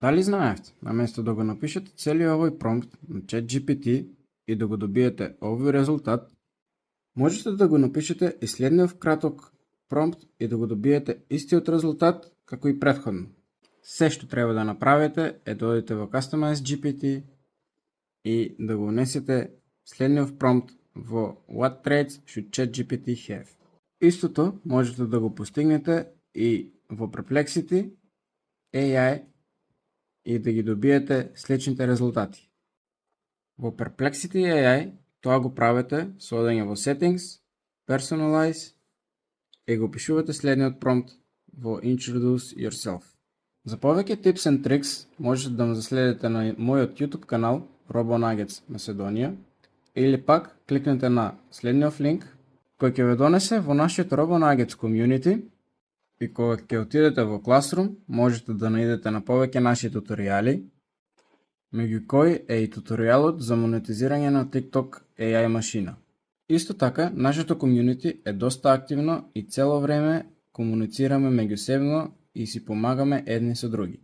Дали знаевте, наместо да го напишете целиот овој промпт на ChatGPT и да го добиете овој резултат, можете да го напишете и следниот краток промпт и да го добиете истиот резултат како и претходно. Се што треба да направите е да одите во Customize GPT и да го унесете следниот промпт во What traits should ChatGPT have. Истото можете да го постигнете и во Perplexity AI и да ги добиете сличните резултати. Во Perplexity AI тоа го правите со одење во Settings, Personalize и го пишувате следниот промпт во Introduce yourself. За повеќе tips and tricks можете да ме заследите на мојот YouTube канал RoboNuggets Macedonија или пак кликнете на следниот линк кој ќе ве донесе во нашиот RoboNuggets community и кога ќе отидете во Classroom можете да наидете на повеќе наши туторијали, меѓу кои е и туторијалот за монетизирање на TikTok AI машина. Исто така, нашето community е доста активно и цело време комуницираме меѓусебно и си помагаме едни со други.